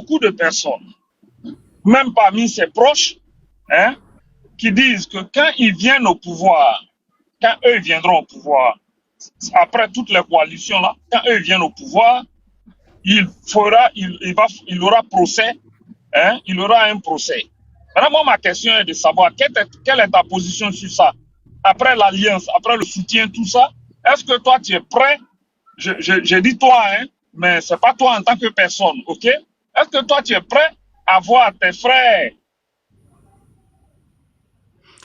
beaucoup de personnes, même parmi ses proches, hein, qui disent que quand ils viennent au pouvoir, quand eux viendront au pouvoir, après toutes les coalitions là, quand eux viennent au pouvoir, il aura procès, hein, il aura un procès. Maintenant, moi, ma question est de savoir quelle est ta position sur ça. Après l'alliance, après le soutien, tout ça, est-ce que toi, tu es prêt? Je dis toi, hein, mais c'est pas toi en tant que personne, ok? Est-ce que toi, tu es prêt à voir tes frères?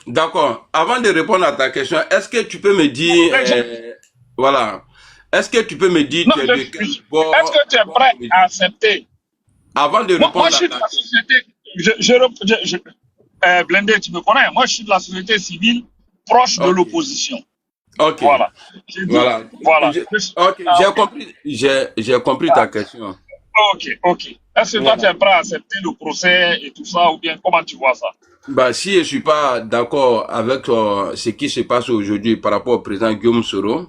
D'accord. Avant de répondre à ta question, est-ce que tu peux me dire, voilà, est-ce que tu peux me dire, non, est-ce que tu es prêt à accepter? Avant de répondre moi, je suis de la société, Blindé, tu me connais, moi je suis de la société civile proche de l'opposition. Ok. Voilà. Voilà. J'ai compris ta question. Ok. Est-ce que toi tu es prêt à accepter le procès et tout ça, ou bien comment tu vois ça? Bah, si je suis pas d'accord avec ce qui se passe aujourd'hui par rapport au président Guillaume Soro,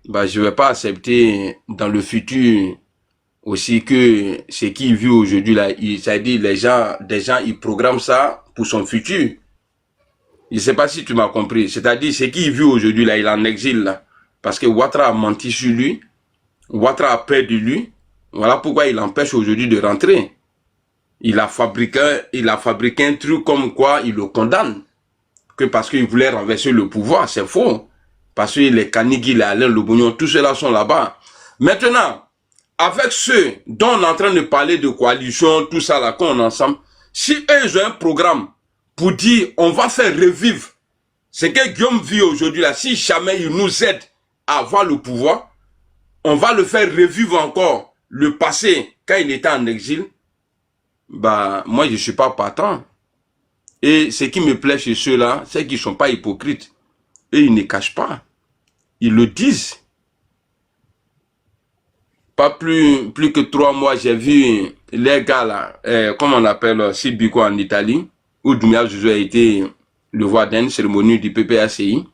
bah, je vais pas accepter dans le futur aussi que ce qu'il vit aujourd'hui là, c'est-à-dire des gens, ils programment ça pour son futur. Je sais pas si tu m'as compris. C'est-à-dire ce qu'il vit aujourd'hui là, il est en exil là, parce que Ouattara a menti sur lui, Ouattara a peur de lui. Voilà pourquoi il empêche aujourd'hui de rentrer. Il a fabriqué un truc comme quoi il le condamne. Que parce qu'il voulait renverser le pouvoir, c'est faux. Parce que les Kanigui, les Alain Lobognon, tous ceux-là sont là-bas. Maintenant, avec ceux dont on est en train de parler de coalition, tout ça là, qu'on est ensemble, si eux ils ont un programme pour dire on va faire revivre ce que Guillaume vit aujourd'hui là, si jamais il nous aide à avoir le pouvoir, on va le faire revivre encore le passé quand il était en exil. Bah, moi je suis pas partant. Et ce qui me plaît chez ceux-là, c'est qu'ils sont pas hypocrites. Et ils ne cachent pas. Ils le disent. Pas plus que 3 mois, j'ai vu les gars là, comment on appelle, Sibiko en Italie, où Doumbia Jojo a été le voir d'une cérémonie du PPACI.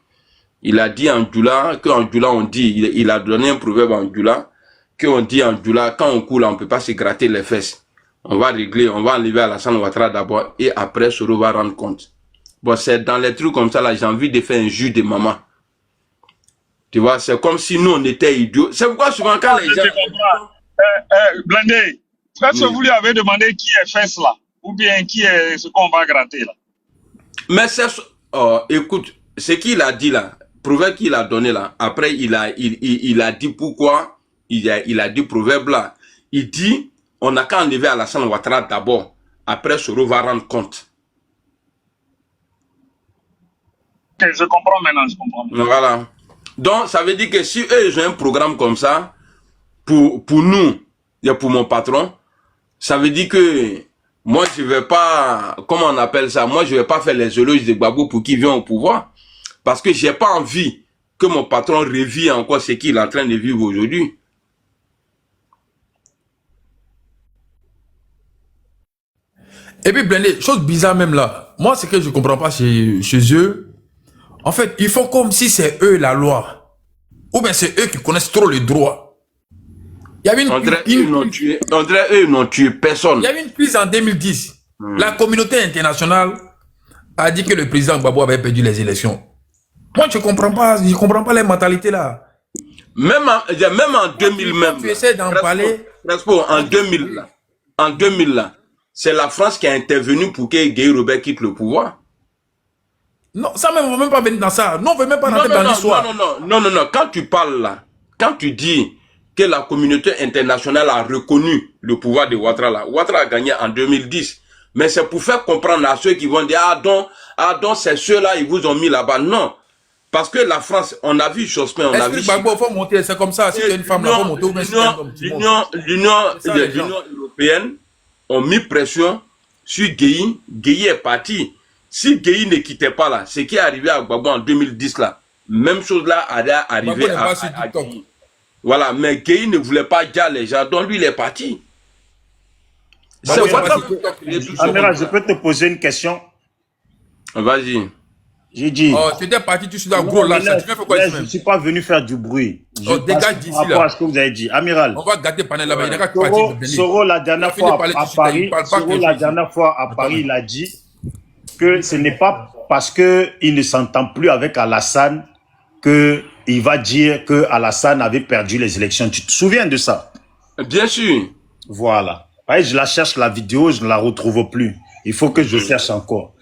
Il a dit en Djoula, qu'en Djoula on dit, il a donné un proverbe en Djoula, qu'on dit en Djoula, quand on coule, on ne peut pas se gratter les fesses. On va régler, on va enlever Alassane Ouattara d'abord, et après, Soro va rendre compte. Bon, c'est dans les trucs comme ça, là, j'ai envie de faire un jus de maman. Tu vois, c'est comme si nous, on était idiots. C'est pourquoi souvent, quand les gens... Blindé, est-ce que vous lui avez demandé qui est fesses là? Ou bien qui est ce qu'on va gratter là? Mais c'est... Oh, écoute, ce qu'il a dit là, proverbe qu'il a donné là, après, il a dit pourquoi, il a dit proverbe là. Il dit, on n'a qu'à enlever Alassane Ouattara d'abord. Après, Soro va rendre compte. Ok, je comprends maintenant, je comprends. Voilà. Donc, ça veut dire que si eux, ils ont un programme comme ça, pour nous, et pour mon patron, ça veut dire que moi, je vais pas, comment on appelle ça, moi, je vais pas faire les éloges de Gbagbo pour qu'il vienne au pouvoir. Parce que j'ai pas envie que mon patron revie encore ce qu'il est en train de vivre aujourd'hui. Et puis, Blindé, chose bizarre même là. Moi, ce que je comprends pas chez eux, en fait, ils font comme si c'est eux la loi. Ou bien c'est eux qui connaissent trop le droit. Il y avait eux n'ont tué personne. Il y avait une crise en 2010. La communauté internationale a dit que le président Gbagbo avait perdu les élections. Moi, je comprends pas les mentalités là. Même en 2000 même. Tu essaies d'en parler. En 2000 là, c'est la France qui a intervenu pour que Guy Robert quitte le pouvoir. Non, ça même, on ne va même pas venir dans ça. Non, on ne veut même pas rentrer dans l'histoire. Non. Quand tu parles là, quand tu dis que la communauté internationale a reconnu le pouvoir de Ouattara là, Ouattara a gagné en 2010. Mais c'est pour faire comprendre à ceux qui vont dire, ah donc c'est ceux-là, ils vous ont mis là-bas. Non. Parce que la France, on a vu Jospin, on a vu... Est-ce que Gbagbo, faut monter, c'est comme ça. Si tu es une femme, il faut monter. L'Union européenne ont mis pression sur Gueye. Gueye est parti. Si Gueye ne quittait pas là, ce qui est arrivé à Gbagbo en 2010 là, même chose là allait arriver à Gueye. Voilà, mais Gueye ne voulait pas dire les gens, donc lui il est parti. Amira, je peux te poser une question? Vas-y. J'ai dit. Oh, tu étais parti, tu suis dans Non, gros là, mais ça, tu viens faire quoi ici je ne même? suis pas venu faire du bruit. Oh, dégage d'ici Par rapport à là. ce que vous avez dit. Amiral. On va gâter Panel là-bas, il n'a qu'à partir. Soro, la dernière fois à Paris, Soro, la dernière fois à Paris, il a dit que ce n'est pas parce qu'il ne s'entend plus avec Alassane qu'il va dire que Alassane avait perdu les élections. Tu te souviens de ça? Bien sûr. Voilà. Ouais, je la cherche la vidéo, je ne la retrouve plus. Il faut que je cherche encore.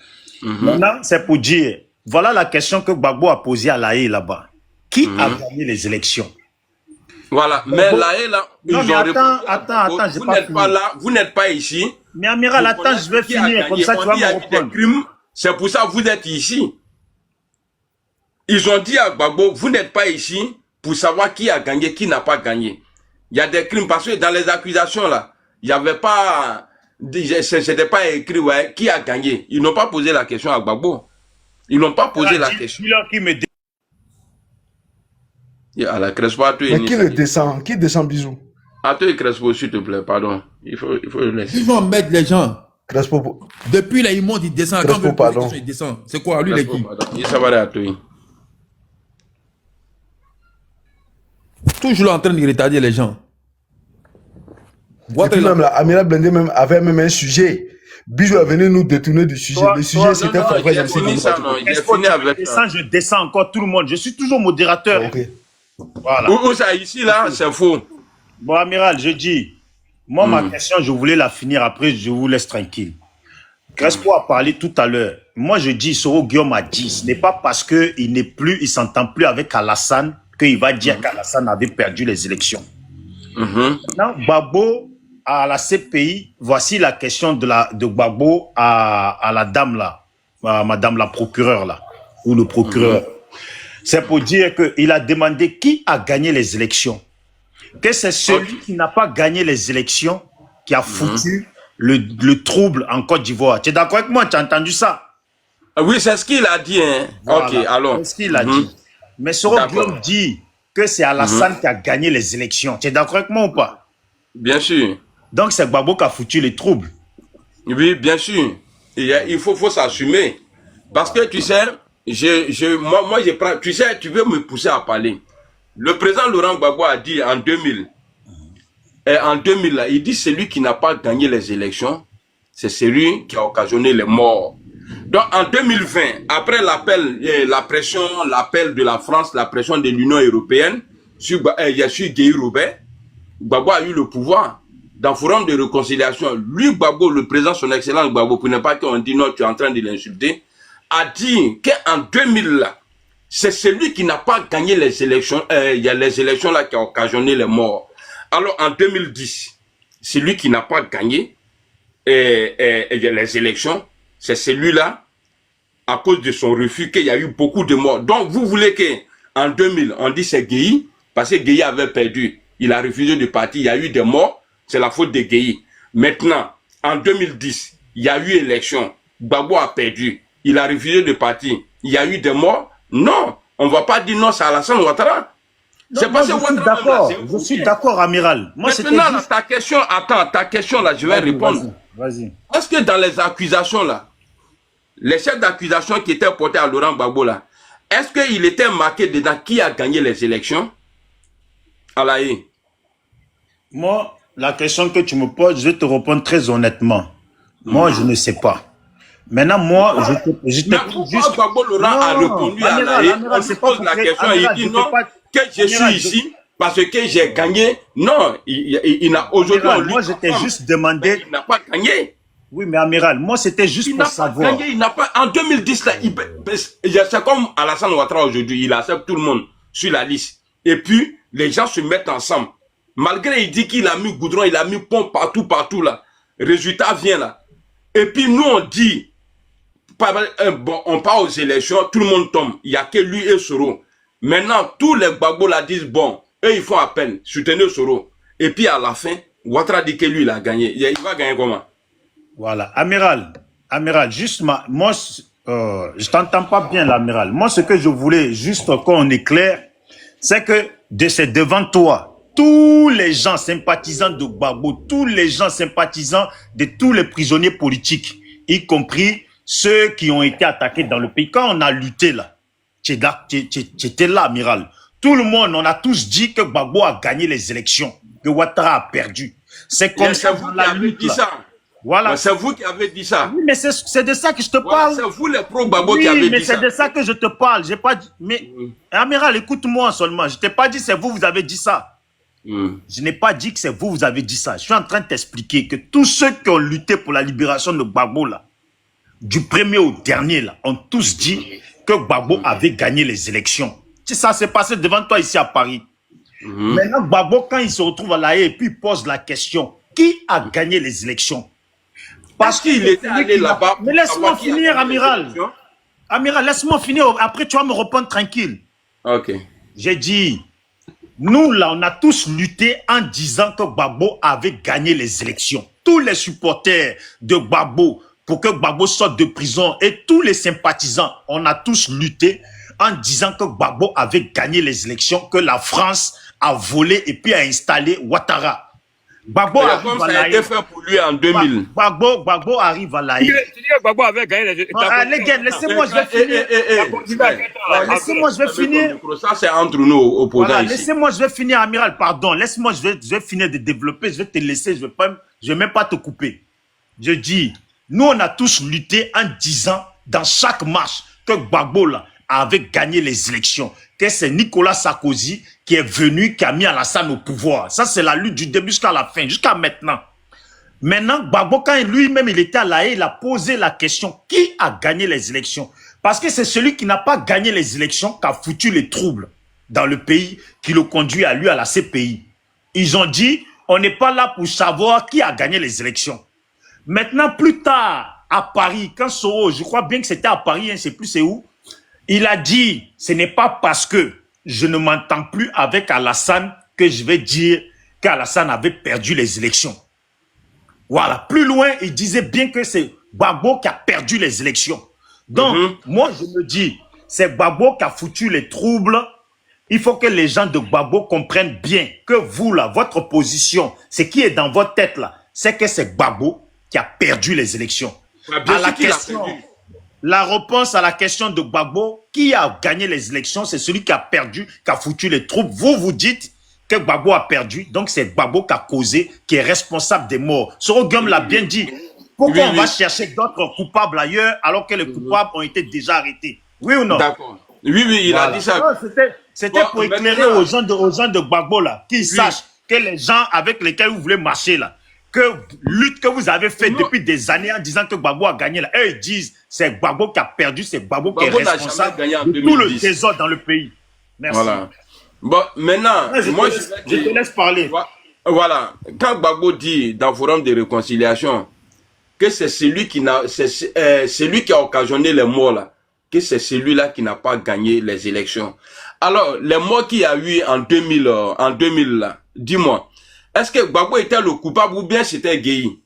Maintenant, c'est pour dire, voilà la question que Gbagbo a posée à l'AE là-bas. Qui a gagné les élections? Voilà, mais là, non, mais attends, vous n'êtes pas là, vous n'êtes pas ici. Mais Amiral, attends, je vais finir, comme ça tu vas me reprendre. C'est pour ça que vous êtes ici. Ils ont dit à Gbagbo, vous n'êtes pas ici pour savoir qui a gagné, qui n'a pas gagné. Il y a des crimes, parce que dans les accusations là, il n'y avait pas, c'était pas écrit, ouais, qui a gagné. Ils n'ont pas posé la question à Gbagbo. Ils n'ont pas posé la question. À la Crespo, mais qui le descend? Qui descend bisous? À toi, Crespo, s'il te plaît, pardon. Il faut le laisser. Ils vont mettre les gens. Crespo. Depuis là, ils montent, ils descendent. Crespo, pardon. Ils descendent. C'est quoi, lui, les qui? Il s'avère à toi. Toujours en train de retarder les gens. Et puis même là, Amiral Blindé même avait même un sujet. Bijou est venu nous détourner du sujet. Le sujet, c'était pourquoi il a fini ça, non. Il a fini avec ça. Je descends encore tout le monde. Je suis toujours modérateur. Ok. Voilà. Où ça, ici, là, c'est faux. Bon, Amiral, je dis, moi, ma question, je voulais la finir après, je vous laisse tranquille. Crespo a parlé tout à l'heure. Moi, je dis, Soro Guillaume a dit, ce n'est pas parce qu'il n'est plus, il s'entend plus avec Alassane qu'il va dire qu'Alassane avait perdu les élections. Maintenant, Gbagbo, à la CPI, voici la question de Gbagbo à la dame là, à madame la procureure là, ou le procureur. C'est pour dire qu'il a demandé qui a gagné les élections. Que c'est celui qui n'a pas gagné les élections qui a foutu le trouble en Côte d'Ivoire. Tu es d'accord avec moi? Tu as entendu ça? Oui, c'est ce qu'il a dit. Hein. Voilà. Ok, alors. C'est ce qu'il a dit. Mais Soro Guillaume dit que c'est Alassane qui a gagné les élections. Tu es d'accord avec moi ou pas? Bien sûr. Donc c'est Gbagbo qui a foutu les troubles. Oui, bien sûr. Il faut s'assumer. Parce que tu sais, moi, tu sais, tu veux me pousser à parler. Le président Laurent Gbagbo a dit en 2000, là, il dit celui qui n'a pas gagné les élections, c'est celui qui a occasionné les morts. Donc en 2020, après l'appel de la France, la pression de l'Union européenne, sur Guy Robert, Gbagbo a eu le pouvoir. Dans le forum de réconciliation, lui, Gbagbo, le président, son excellence Gbagbo, pour ne pas qu'on dise non, tu es en train de l'insulter, a dit qu'en 2000, là, c'est celui qui n'a pas gagné les élections, il y a les élections là qui ont occasionné les morts. Alors en 2010, celui qui n'a pas gagné les élections, c'est celui-là, à cause de son refus, qu'il y a eu beaucoup de morts. Donc vous voulez qu'en 2000, on dit c'est Gueye, parce que Gueye avait perdu, il a refusé de partir, il y a eu des morts, c'est la faute de Gueye. Maintenant, en 2010, il y a eu élection, Gbagbo a perdu, il a refusé de partir, il y a eu des morts. Non, on ne va pas dire non, c'est Alassane Ouattara. C'est pas je suis d'accord, Amiral. Moi, maintenant, là, ta question, attends, ta question là, je vais répondre. Vas-y. Est-ce que dans les accusations là, les chefs d'accusation qui étaient portés à Laurent Gbagbo là, est-ce qu'il était marqué dedans qui a gagné les élections? Alaï. Moi, la question que tu me poses, je vais te répondre très honnêtement. Moi, je ne sais pas. Maintenant, moi, je te pose juste... Gbagbo Laurent a répondu à Alaï, on lui pose la question, il dit non, que je suis ici parce que j'ai gagné. Non, il n'a aujourd'hui... Moi, je t'ai juste demandé... Il n'a pas gagné. Oui, mais Amiral, moi, c'était juste pour savoir. Gagné, il n'a pas... En 2010, là, c'est comme Alassane Ouattara aujourd'hui, il accepte tout le monde sur la liste. Et puis, les gens se mettent ensemble. Malgré, il dit qu'il a mis goudron, il a mis pont partout là. Résultat vient là. Et puis, nous, on dit... Bon, on part aux élections, tout le monde tombe. Il n'y a que lui et Soro. Maintenant, tous les Gbagbo la disent, bon, eux, ils font appel, soutenez Soro. Et puis, à la fin, Ouattara dit que lui, il a gagné. Il va gagner comment? Voilà. Amiral, juste moi, je t'entends pas bien, l'amiral. Moi, ce que je voulais, juste qu'on est clair, c'est que c'est devant toi, tous les gens sympathisants de Gbagbo, tous les gens sympathisants de tous les prisonniers politiques, y compris ceux qui ont été attaqués dans le pays, quand on a lutté là, tu étais là, amiral. Tout le monde, on a tous dit que Gbagbo a gagné les élections, que Ouattara a perdu. C'est comme ça vous qui avez dit ça. Voilà. C'est vous qui avez dit ça. Oui, mais c'est de ça que je te parle. C'est vous les pro-Gbagbo qui avez dit ça. Oui, mais c'est de ça que je te parle. J'ai pas dit... Mais, amiral, écoute-moi seulement. Je t'ai pas dit c'est vous, vous avez dit ça. Je n'ai pas dit que c'est vous, vous avez dit ça. Je suis en train de t'expliquer que tous ceux qui ont lutté pour la libération de Gbagbo, là, du premier au dernier, là, ont tous dit que Gbagbo avait gagné les élections. Ça s'est passé devant toi ici à Paris. Maintenant, Gbagbo, quand il se retrouve à La Haye, et puis il pose la question, qui a gagné les élections? Parce qu'il était allé là-bas. Mais laisse-moi finir, amiral. Amiral, laisse-moi finir. Après, tu vas me répondre tranquille. Ok. J'ai dit, nous, là, on a tous lutté en disant que Gbagbo avait gagné les élections. Tous les supporters de Gbagbo, pour que Gbagbo sorte de prison, et tous les sympathisants, on a tous lutté en disant que Gbagbo avait gagné les élections, que la France a volé et puis a installé Ouattara. Gbagbo arrive à La Haye. Ça a été fait pour lui en 2000. Gbagbo arrive à La Haye. Tu dis que Gbagbo avait gagné les élections. Les gars, laissez-moi, je vais finir. Laissez-moi, je vais finir. Ça, c'est entre nous, opposants. Voilà, laissez-moi, je vais finir, amiral, pardon. Laisse-moi, je vais finir de développer. Je vais te laisser, je vais même pas te couper. Je dis, nous, on a tous lutté en disant, dans chaque marche, que Gbagbo, là, avait gagné les élections. Que c'est Nicolas Sarkozy qui est venu, qui a mis Alassane au pouvoir. Ça, c'est la lutte du début jusqu'à la fin, jusqu'à maintenant. Maintenant, Gbagbo, quand lui-même il était à La Haye, il a posé la question, qui a gagné les élections? Parce que c'est celui qui n'a pas gagné les élections qui a foutu les troubles dans le pays, qui le conduit à lui à la CPI. Ils ont dit, on n'est pas là pour savoir qui a gagné les élections. Maintenant, plus tard, à Paris, quand Soro, je crois bien que c'était à Paris, je ne sais plus c'est où, il a dit, ce n'est pas parce que je ne m'entends plus avec Alassane que je vais dire qu'Alassane avait perdu les élections. Voilà. Plus loin, il disait bien que c'est Gbagbo qui a perdu les élections. Donc, moi, je me dis, c'est Gbagbo qui a foutu les troubles. Il faut que les gens de Gbagbo comprennent bien que vous, là, votre position, ce qui est dans votre tête, là, c'est que c'est Gbagbo qui a perdu les élections. À la question... La réponse à la question de Gbagbo, qui a gagné les élections, c'est celui qui a perdu, qui a foutu les troupes. Vous, vous dites que Gbagbo a perdu, donc c'est Gbagbo qui a causé, qui est responsable des morts. Soro Guillaume l'a bien dit. Pourquoi on va chercher d'autres coupables ailleurs alors que les coupables ont été déjà arrêtés? Oui ou non? D'accord. Oui, il a dit ça. C'était pour éclairer aux gens de Gbagbo, là, qu'ils sachent que les gens avec lesquels vous voulez marcher, là, que lutte que vous avez fait depuis des années en disant que Gbagbo a gagné, là, eux ils disent c'est Gbagbo qui a perdu, c'est Gbagbo qui est responsable de tout le désordre dans le pays. Merci. Voilà. Bon, maintenant, je te laisse parler. Voilà. Quand Gbagbo dit dans le forum de réconciliation que c'est celui qui a occasionné les morts là, que c'est celui-là qui n'a pas gagné les élections. Alors, les morts qu'il y a eu en 2000 là, dis-moi, est-ce que Gbagbo était le coupable ou bien c'était Gueye?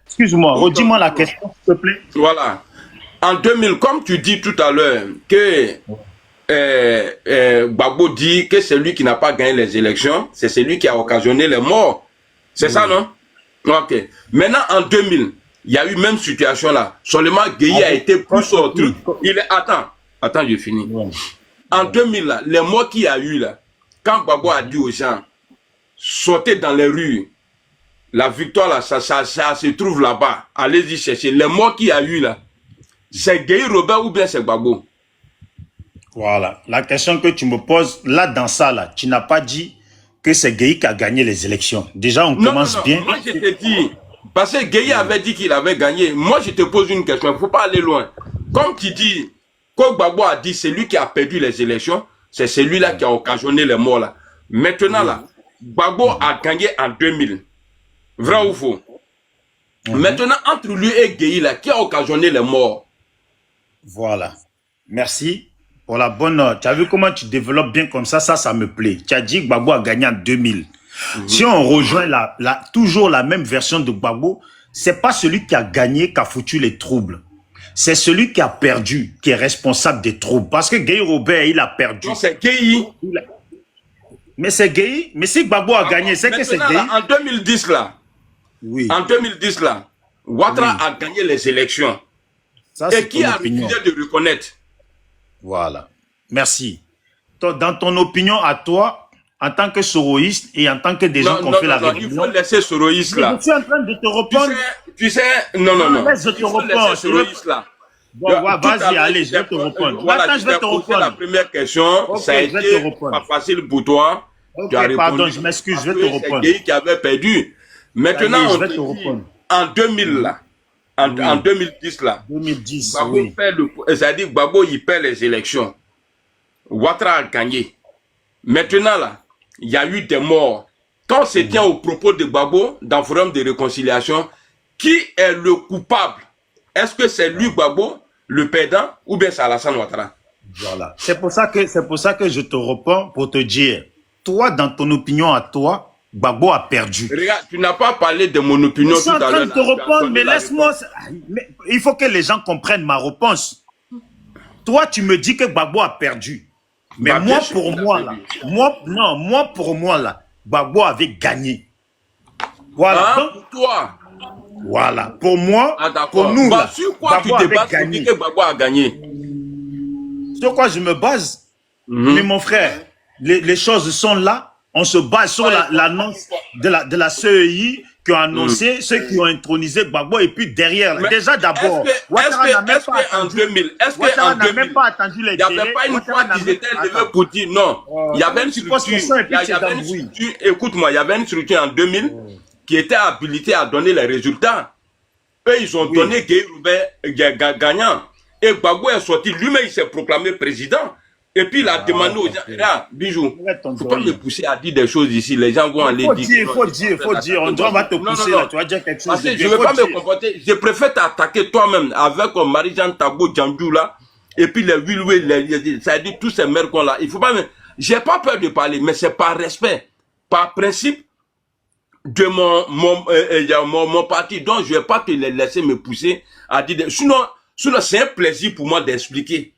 Excuse-moi, redis-moi la question, s'il te plaît. Voilà. En 2000, comme tu dis tout à l'heure, que Gbagbo dit que c'est lui qui n'a pas gagné les élections, c'est celui qui a occasionné les morts. C'est ça, non? Ok. Maintenant, en 2000, il y a eu même situation là. Seulement, Gueye a été plus au truc. Attends, je finis. En 2000, là, les morts qu'il y a eu là, quand Gbagbo a dit aux gens, sortez dans les rues, la victoire là, ça se trouve là-bas. Allez-y chercher. Les morts qu'il y a eu là, c'est Gueye Robert ou bien c'est Gbagbo? Voilà. La question que tu me poses, là, dans ça, là, tu n'as pas dit que c'est Gueye qui a gagné les élections. Déjà, on commence bien. Moi, je te dis, parce que Gueye avait dit qu'il avait gagné. Moi, je te pose une question. Il ne faut pas aller loin. Comme tu dis, quand Gbagbo a dit c'est lui qui a perdu les élections, c'est celui-là qui a occasionné les morts là. Maintenant là, Gbagbo a gagné en 2000. Vrai ou faux? Maintenant, entre lui et Gueye là, qui a occasionné les morts? Voilà. Merci pour la bonne note. Tu as vu comment tu développes bien comme ça me plaît. Tu as dit que Gbagbo a gagné en 2000. Si on rejoint toujours la même version de Gbagbo, c'est pas celui qui a gagné qui a foutu les troubles. C'est celui qui a perdu, qui est responsable des troubles. Parce que Gueye Robert, il a perdu. Non, c'est Gueye. Mais c'est gay. Mais si Gbagbo a gagné, c'est que c'est Maintenant, gay. là, en 2010, là, Oui. en 2010, là, Ouattara Oui. a gagné les élections. Ça, Et c'est qui ton a opinion. refusé de reconnaître? Voilà. Merci. Dans ton opinion à toi, en tant que soroïste et en tant que des gens qui ont fait la il faut rébellion, laisser Soroïs je là. suis en train de te répondre. Tu sais, non. Laisse, je te Il faut réponds. laisser Soroïs là. Bon, ouais, Tout à vas-y, l'heure, allez, je vais te répondre. Voilà, Maintenant, je vais te posé la répondre. première question. Ok, Ça a je vais te été répondre. pas facile pour toi. Ok, Tu as répondu. pardon, je m'excuse, je vais te Parce que répondre. c'est Gueye qui avait perdu. Maintenant, Allez, je on vais te te dit, répondre. en 2000 là, en 2010 là, 2010, Gbagbo oui. perd c'est-à-dire Gbagbo il perd les élections. Ouattara a gagné. Maintenant là, il y a eu des morts. Quand on se tient au propos de Gbagbo dans le forum de réconciliation, qui est le coupable? Est-ce que c'est lui Gbagbo, le perdant, ou bien c'est Alassane Ouattara? Voilà. C'est pour ça que je te réponds pour te dire, toi, dans ton opinion à toi, Gbagbo a perdu. Regarde, tu n'as pas parlé de mon opinion Je suis tout en à train l'heure. de te répondre, mais laisse-moi. Mais il faut que les gens comprennent ma réponse. Toi, tu me dis que Gbagbo a perdu. Mais Bah, moi, bien sûr pour qu'il a moi, là, perdu. moi, pour moi, là, Gbagbo avait gagné. Voilà. Hein, Donc, pour toi? voilà. Pour moi, Ah d'accord. pour nous, Bah, là, sur quoi Gbagbo tu te avait bases pour gagné. dire que Gbagbo a gagné? Sur quoi je me base? Mais mon frère, les choses sont là. On se base sur l'annonce de la CEI qui ont annoncé ceux qui ont intronisé Gbagbo et puis derrière. Là. Mais Déjà d'abord, Ouattara n'a même pas en attendu. 2000, est-ce Ouattara qu'en n'a 2000, même pas attendu les il n'y avait délais. pas une Ouattara fois n'a qu'ils même- étaient levés Attends. pour dire non. Il y avait une tu poses structure, question et puis il y c'est avait une d'embrouille. structure, écoute-moi, il y avait une structure en 2000 qui était habilitée à donner les résultats. Eux, ils ont donné Gueye Roubaix gagnant. Et Gbagbo est sorti, lui-même, il s'est proclamé président. Et puis, il a demandé aux gens, là, Bijou, il ne faut pas me pousser à dire des choses ici. Les gens vont aller dire. Il faut dire. On va te pousser là. Tu vas dire quelque chose. Parce que de je ne bien. veux pas Faut me dire. comporter. Je préfère t'attaquer toi-même avec Marie-Jeanne Tabo Djandjou là. Et puis les Willoué, ça dit tous ces mercons là. Il faut pas me. J'ai pas peur de parler, mais c'est par respect, par principe de mon parti. Donc je vais pas te laisser me pousser à dire. Sinon c'est un plaisir pour moi d'expliquer.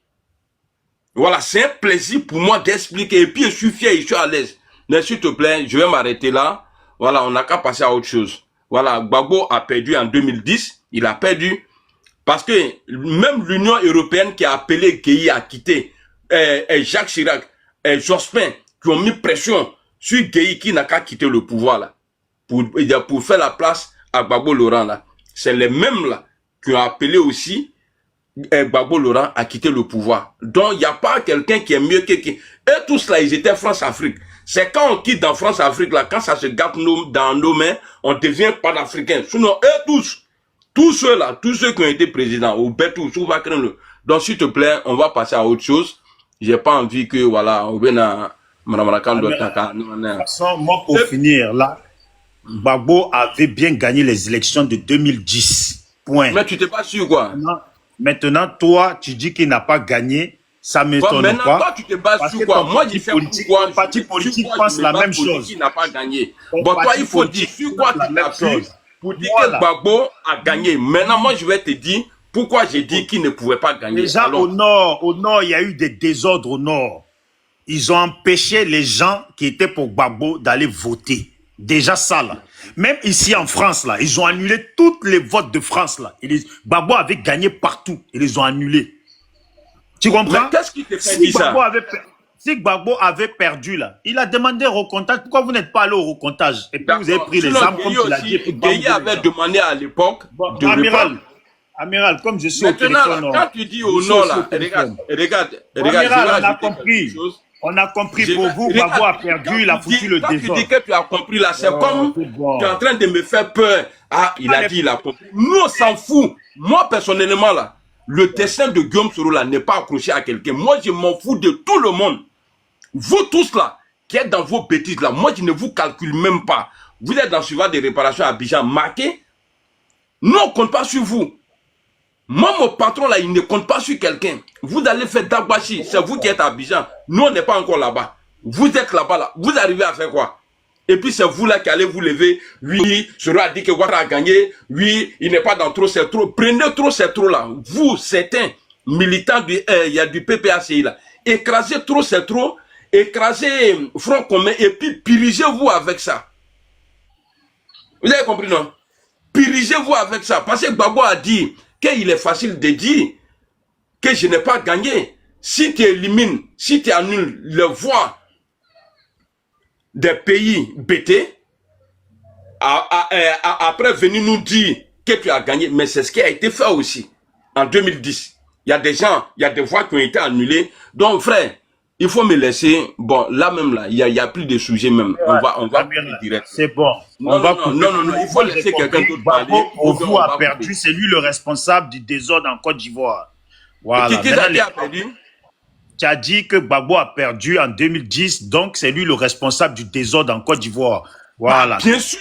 Voilà, c'est un plaisir pour moi d'expliquer. Et puis je suis fier, je suis à l'aise. Mais s'il te plaît, je vais m'arrêter là. Voilà, on n'a qu'à passer à autre chose. Voilà, Gbagbo a perdu en 2010. Il a perdu parce que même l'Union européenne qui a appelé Gueye à quitter, Jacques Chirac, Jospin, qui ont mis pression sur Gueye qui n'a qu'à quitter le pouvoir là, pour faire la place à Gbagbo Laurent là. C'est les mêmes là qui ont appelé aussi Gbagbo Laurent a quitté le pouvoir. Donc, il n'y a pas quelqu'un qui est mieux que qui. Eux tous là, ils étaient France-Afrique. C'est quand on quitte dans France-Afrique là, quand ça se gâte dans nos mains, on devient panafricain. Sinon, eux tous ceux là, tous ceux qui ont été présidents, ou Betou, ou Vakren. Donc, s'il te plaît, on va passer à autre chose. J'ai pas envie que, voilà, on vienne à Madame De toute façon, moi, pour finir là, Gbagbo avait bien gagné les élections de 2010. Point. Mais tu t'es pas sûr quoi? Maintenant, toi, tu dis qu'il n'a pas gagné. Ça ne m'étonne Maintenant, pas. toi, tu te bases Parce sur que quoi? ton Moi, parti je sais politique- pourquoi. ton parti politique pense la même chose. Il n'a pas gagné. Ton Bon, toi, parti il faut dire politique sur quoi pense la tu même t'appuies chose. pour dire Voilà. que Gbagbo a gagné. Maintenant, moi, je vais te dire pourquoi j'ai dit qu'il ne pouvait pas gagner. Déjà, Alors, au nord, il y a eu des désordres au nord. Ils ont empêché les gens qui étaient pour Gbagbo d'aller voter. Déjà ça, là. Même ici en France, là, ils ont annulé tous les votes de France, là. Gbagbo avait gagné partout. Ils les ont annulés. Tu comprends? mais qu'est-ce qui te fait dire ça? Si Gbagbo avait perdu, là, il a demandé au recomptage. Pourquoi vous n'êtes pas allé au recomptage? Et puis vous avez pris les Sinon, armes, comme Gueye tu l'as dit. et puis bam, Gueye vous avait les gens. demandé à l'époque de répondre. Amiral, comme je suis au Maintenant, téléphone... là, quand tu dis au nord, là, regarde, Amiral, on a ajouter compris. quelque chose. On a compris Je pour vais- vous, regarde, Gbagbo a perdu, il a foutu le Quand tu désordre. dis que tu as compris là, c'est comme c'est bon. tu es en train de me faire peur. Ah, il a Allez. dit, il a compris. Nous, on s'en fout. Moi, personnellement, là, le destin de Guillaume Soro là n'est pas accroché à quelqu'un. Moi, je m'en fous de tout le monde. Vous tous là, qui êtes dans vos bêtises là, moi, je ne vous calcule même pas. Vous êtes dans suivant des réparations à Abidjan, marqué. Nous, on ne compte pas sur vous. Moi, mon patron là, il ne compte pas sur quelqu'un. Vous allez faire Dagbashi, c'est vous qui êtes à Abidjan. Nous, on n'est pas encore là-bas. Vous êtes là-bas, là. Vous arrivez à faire quoi? Et puis c'est vous là qui allez vous lever. Oui, Soro a dit que Ouattara a gagné. Oui, il n'est pas dans trop, c'est trop. Prenez trop, c'est trop là. Vous, certains militants il y a du PPACI là. Écrasez trop, c'est trop. écraser Front commun et puis pirigez-vous avec ça. Vous avez compris, non? Pirigez-vous avec ça. Parce que Gbagbo a dit qu'il est facile de dire que je n'ai pas gagné. Si tu élimines, si tu annules les voix des pays bêtés, après venir nous dire que tu as gagné, mais c'est ce qui a été fait aussi en 2010. Il y a des gens, il y a des voix qui ont été annulées. Donc frère, il faut me laisser. Bon, là même là, il y a plus de sujets même. On va direct. C'est bon. Non, il faut laisser quelqu'un d'autre parler. Gbagbo a perdu, c'est lui le responsable du désordre en Côte d'Ivoire. Voilà. Qui a perdu? Tu as dit que Gbagbo a perdu en 2010, donc c'est lui le responsable du désordre en Côte d'Ivoire. Voilà. Ah, bien sûr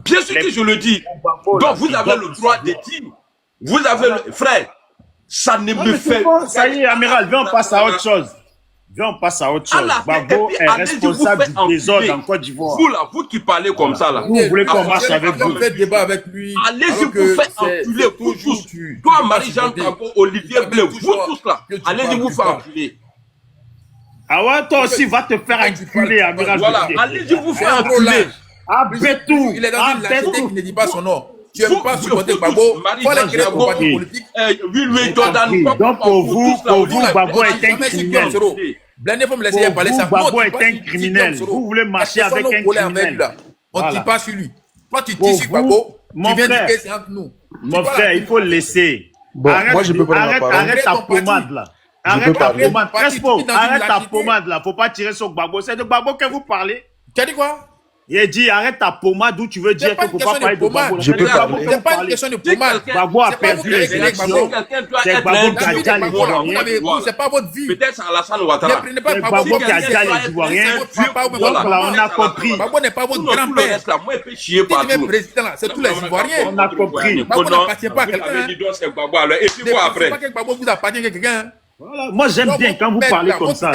que je le dis. Donc vous avez le droit de dire. Vous avez le... Frère, ça ne me fait pas. Ça y est, amiral, viens, on passe à autre chose. Viens, on passe à autre chose. Gbagbo est responsable du désordre en Côte d'Ivoire. Vous là, vous qui parlez comme ça là. Vous voulez qu'on marche avec vous. On fait débat avec lui. Allez-y vous faire enculer, vous tous. Toi, Marie-Jeanne Tambo, Olivier Bleu, vous tous là. Allez-y vous faire enculer. Ah ouais, toi aussi, va te faire enculer, amiral. Voilà, allez-y vous faire enculer. Ah, Bétou. Il est dans une lâcheté qui ne dit pas son nom. Tu n'aimes pas supporter Gbagbo. Faut les créer pour parti politique. Donc pour vous, Gbagbo est un criminel. Blindé, faut me laisser parler ça. Gbagbo est un criminel. Vous voulez marcher avec un criminel. On ne tire pas sur lui. Toi, tu tires sur Gbagbo. Tu viens dire que c'est entre nous. Mon frère, il faut laisser. Bon, moi, je peux prendre la parole. Arrête ta pommade là. Arrête ta pommade. Arrête ta pommade là. Faut pas tirer sur Gbagbo. C'est de Gbagbo que vous parlez. Tu as dit quoi? Il a dit arrête ta pommade où tu veux dire qu'il ne faut pas parler de Gbagbo. Je peux parler. C'est pas une question de pommade. Gbagbo a perdu les élections. C'est Gbagbo qui a déjà les Ivoiriens. C'est pas votre vie. Peut-être Alassane Ouattara. Ne prenez pas C'est Gbagbo qui a déjà les Ivoiriens. Donc là, on a compris. Gbagbo n'est pas votre grand-père. Moi, il peut chier Si tu es partout. président là, c'est tous les Ivoiriens. On a compris. Gbagbo n'appartient pas à quelqu'un. Et puis quoi après? C'est pas que Gbagbo vous appartient à quelqu'un. Voilà. Moi, j'aime bien quand vous parlez comme ça.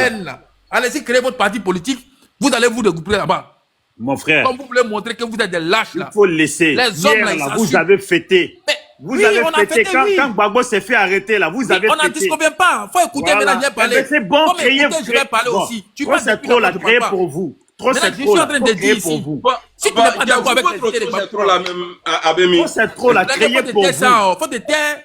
Allez-y, créez votre parti politique. Vous allez vous regrouper là-bas. Mon frère, Comme vous voulez montrer que vous êtes des lâches là. il faut laisser. Les hommes là, ils Hier, vous s'assument. avez fêté. Mais Vous oui, avez on a fêté. fêté, Quand oui. Gbagbo s'est fait arrêter là, vous avez On n'en fêté. disconvient pas. Faut écouter Voilà. maintenant, je vais parler. Mais c'est bon, Faut créer. m'écouter, je vais parler Bon. aussi. Tu Trop vois, c'est depuis trop longtemps, la je créer parle pas. pour vous. Trop Maintenant, c'est je suis trop en la train de créer dire pour ici. vous. Si tu n'es pas d'accord avec trop les c'est trop la même Abemi. Trop c'est trop la créer faut pour te taire vous. ça. Faut te taire.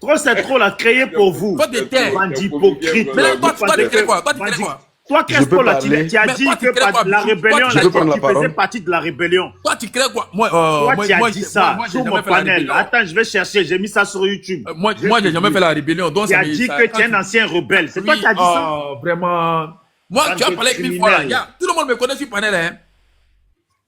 Trop c'est trop la créer pour vous. Faut te taire. Bandit hypocrite. Mais là, toi, tu crées quoi? Toi, tu crées quoi? Toi, Je peux Crespo, là, tu parler. as Mais dit toi, tu que crées quoi? la rébellion, Toi, tu là, peux prendre la tu faisais parole. partie de la rébellion. Toi, tu crées quoi? Moi, Toi, tu as dit ça moi, j'ai sur jamais mon fait la panel. rébellion. Attends, je vais chercher. J'ai mis ça sur YouTube. Moi, j'ai jamais fait la rébellion. Donc, Tu as dit que tu es un ancien rebelle. C'est toi qui as dit ça. Vraiment. Moi, tu as Bande parlé de avec 1000 fois là. criminels. Tout le monde me connaît sur panel, hein.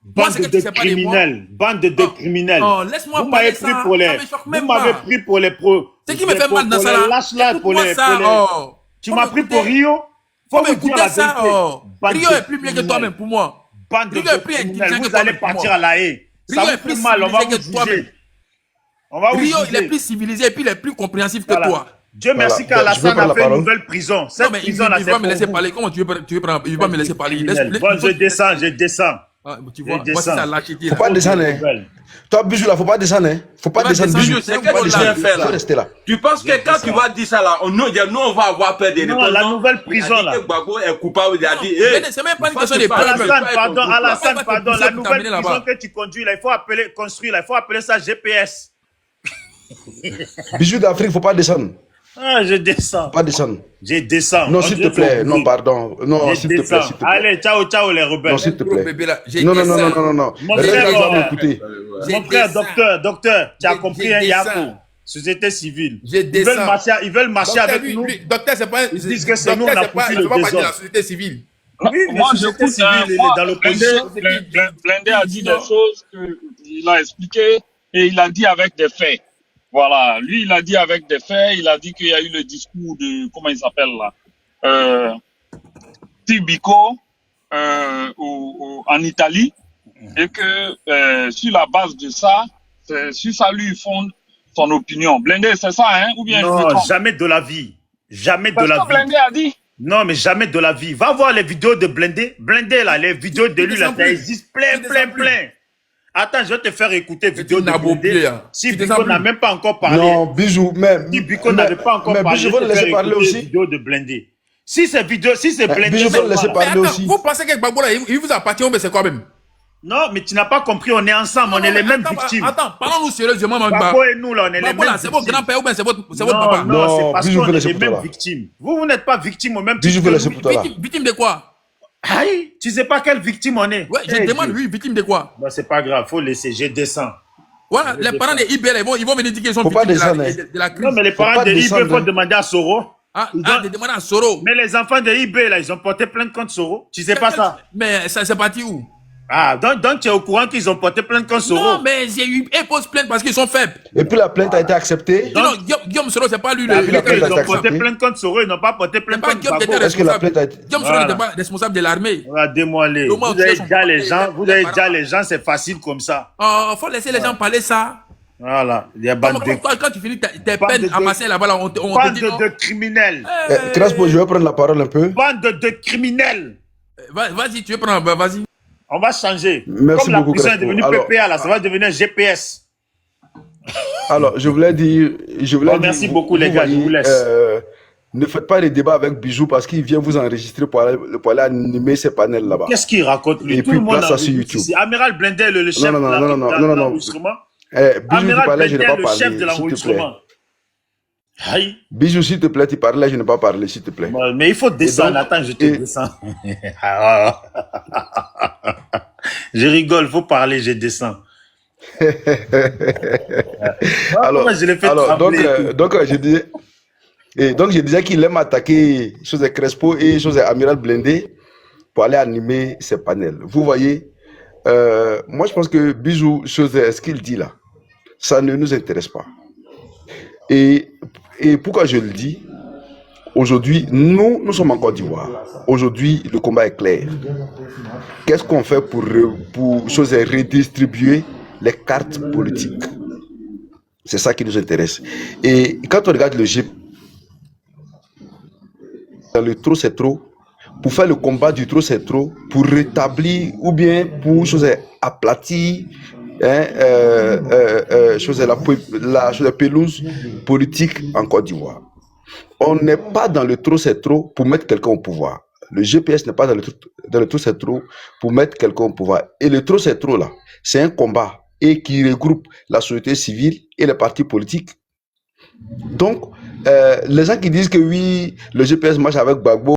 Moi, Bande c'est que de tu sais pas de moi. criminels. Bande de criminels. Oh, laisse-moi Vous parler m'avez ça. pris pour les. Ça me choque Vous même m'avez pas. pris pour les pros. C'est qui me fait mal dans ça là? Lâche là pour Écoute-moi les. ça, oh. Tu Faut m'as pris m'écouter. pour Rio. Faut Faut me dire m'écouter la ça, vérité. oh. Bande Rio de est plus mieux que criminels. toi-même pour moi. Bande de Rio est plus criminels. intelligent que Vous allez toi-même pour partir moi. à la haie. Ça Rio vous est plus fait mal. On va civilisé vous que toi-même. juger. On va vous Rio, il est juger. plus civilisé et puis il est plus compréhensif que Voilà. toi. Dieu merci Voilà. qu'Alassane Je peux a prendre la fait une parole. nouvelle prison. Non, Cette mais il prison là, va c'est me laisser pour parler. Comment tu veux prendre? Il va me laisser parler. Laisse- Bon, je descends, je descends. Ah, tu vois, Je moi, c'est descends. ça lâcheté Faut là. pas descendre. Hein. Rebelle. Toi, Bijou, là, faut pas descendre. Hein. Faut pas Faut pas descendre, descendre. Bijou. C'est Faut que pas tu descendre. viens faire Faut là. rester là. Tu penses que quand tu vas dire ça là, nous on va avoir peur des Non, réponses. la nouvelle prison, Il a dit là. que Gbagbo est coupable. Il a dit, Mais c'est même pas une question de peur. Alassane, pardon, On va Alassane, te pardon, pousser la pour nouvelle t'amener prison là-bas. que tu conduis là, il faut appeler, construire là, il faut appeler ça GPS. Bijou d'Afrique, faut pas descendre. Ah, je descends. Faut pas descendre. Je descends. Non, On s'il te Dieu plaît. pour Non, vous. pardon. Non, Je s'il te plaît, descends. s'il te plaît. Allez, ciao, ciao les rebelles. Non, s'il te Gros plaît. bébé là. J'ai Non, dit non, non, ça. non, non, non. Mon Reste frère, là, ouais. m'écouter. J'ai Mon frère, dit ça. docteur, tu as J'ai compris, hein, dit Yakou. ça. Société civile. Je Ils descends. veulent marcher Docteur, avec lui, nous. docteur, c'est pas. Ils disent que c'est nous, on a docteur, c'est pas- foutu il le fait pas partie de la désordre. société civile. Oui, mais Moi, société j'écoute, civile, il est moi, dans l'opposition. Blindé a dit des choses qu'il a expliquées et il a dit avec des faits. Voilà. Lui, il a dit avec des faits. Il a dit qu'il y a eu le discours de, comment il s'appelle là, Tibico, en Italie. Et que, sur la base de ça, sur ça, lui, il fonde son opinion. Blindé, c'est ça, hein? Ou bien je me Non, trompe? jamais de la vie. Jamais de Parce la que vie. Blindé a dit. Non, mais jamais de la vie. Va voir les vidéos de Blindé. Blindé, là, les vidéos de lui, là, descends ça plus. existe plein, Tu plein, descends plus. plein. Attends, je vais te faire écouter vidéo une de Blindé. abopie, hein. Si Tu Biko descends n'a plus. même pas encore parlé. Non, Bijou, mais. Si Biko n'avait pas encore mais parlé, Bijou, je faut vais le te laisser faire parler écouter aussi. vidéo de Blindé. Si c'est vidéo, si c'est blindé, Bijou, c'est faut le laisser quoi, là? parler Mais attends, aussi. vous pensez que Gbagbo là, il vous appartient, mais c'est quoi même? Non, mais tu n'as pas compris, on est ensemble, on est les mêmes victimes. Attends, parlons-nous sérieusement, Gbagbo et nous, là, on est les Gbagbo mêmes là, c'est votre victimes. grand-père ou bien c'est votre Non, papa? non, c'est parce Bijou, qu'on faut est laisser les pour toi, mêmes là. victimes. Vous n'êtes pas victime au même Bijou, titre faut que laisser nous. pour toi, là. Victime de quoi? Aïe, tu sais pas quelle victime on est. Ouais, je Eh, demande, Dieu. oui, victime de quoi? Bon, c'est pas grave, faut laisser, je descends. Voilà, les parents des IB, ils vont venir dire qu'ils sont Faut pas victimes descendre, de la crise. Non, mais les Faut parents pas de IB, il descendre, faut hein. demander à Soro. De demander à Soro. Mais les enfants de IB, là, ils ont porté plainte contre Soro. Tu sais pas ça? Mais ça, c'est parti où? Ah, donc tu es au courant qu'ils ont porté plainte contre Soro? Non, mais ils posent plainte parce qu'ils sont faibles. Et puis la plainte a été acceptée. Non, Guillaume Soro, c'est pas lui Ah, puis la plainte a Ils été ont porté acceptée. plainte contre Soro, ils n'ont pas porté C'est plainte pas contre Guillaume qui était Gbagbo. Est-ce que la responsable. plainte a été... Guillaume Soro n'était pas responsable de l'armée. Regardez-moi les. Le moment où Vous avez tu es déjà son les papa, gens, vous les avez parents. déjà les gens, c'est facile comme ça. Oh, faut laisser les gens parler ça. Voilà, il y a Comme bande de, quand tu finis tes Bande peines de- amassées là-bas, là, on te bande dit non. de criminels. Crespo, je vais prendre la parole un peu. Bande de criminels. Vas-y, tu veux prendre, vas-y. On va changer. Merci Comme la beaucoup, prison est Crespo. devenue Alors- PPA, là, ça va devenir GPS. Alors, je voulais dire... Bon, merci beaucoup, les gars, je vous laisse. Ne faites pas les débats avec Bijou parce qu'il vient vous enregistrer pour aller animer ces panels là-bas. Qu'est-ce qu'il raconte, lui? Et Tout puis, le monde place ça a sur YouTube. ici. Amiral Blindé, le chef non, de non, la- non, non, de non, non. l'enregistrement. Bijou, tu Amiral parlais, je n'ai Blindé, pas le chef parlé, de s'il te plaît. l'enregistrement. Aïe. Bijou, s'il te plaît, tu parlais, je n'ai pas parlé, s'il te plaît. Bon, mais il faut descendre. donc- Attends, je te et- descends. Je rigole, faut parler, je descends. Alors, Moi, je l'ai fait alors donc, trembler et tout. je disais qu'il aime attaquer José Crespo et José Amiral Blindé pour aller animer ces panels. Vous voyez, moi je pense que Bijou, José, ce qu'il dit là, ça ne nous intéresse pas. Et pourquoi je le dis? Aujourd'hui, nous sommes en Côte d'Ivoire. Aujourd'hui, le combat est clair. Qu'est-ce qu'on fait pour José, redistribuer les cartes politiques? C'est ça qui nous intéresse. Et quand on regarde le GP, le trop c'est trop, pour faire le combat du trop c'est trop, pour rétablir ou bien pour aplatir la pelouse politique en Côte d'Ivoire. On n'est pas dans le trop c'est trop pour mettre quelqu'un au pouvoir. Le GPS n'est pas dans le trop c'est trop pour mettre quelqu'un au pouvoir. Et le trop c'est trop là, c'est un combat et qui regroupe la société civile et les partis politiques. Donc, les gens qui disent que oui, le GPS marche avec Gbagbo,